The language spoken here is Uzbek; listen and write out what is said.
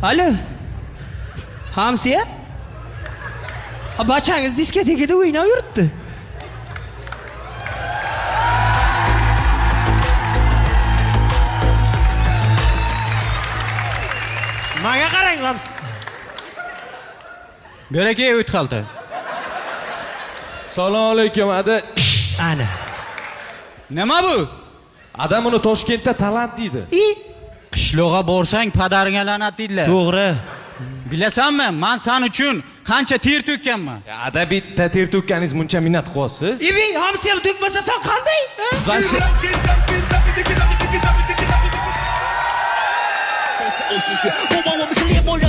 Alo. Hamsiya? Bachangiz diskotekada o'ynab yuribdi. Menga qarang, Hamsiya. Berakay o'tqaldi. Assalomu alaykum, ada. Ana. Nima bu? Adam uni Toshkentda talant deydi. Qishloqqa borsang padaringga la'nat deydilar. To'g'ri. Bilasanmi, men sen uchun qancha ter to'kkanman. Ada bitta ter to'kkaningiz muncha minnat qilyapsiz. Ibi, Hamsiya to'kmasa sen qanday? Momo,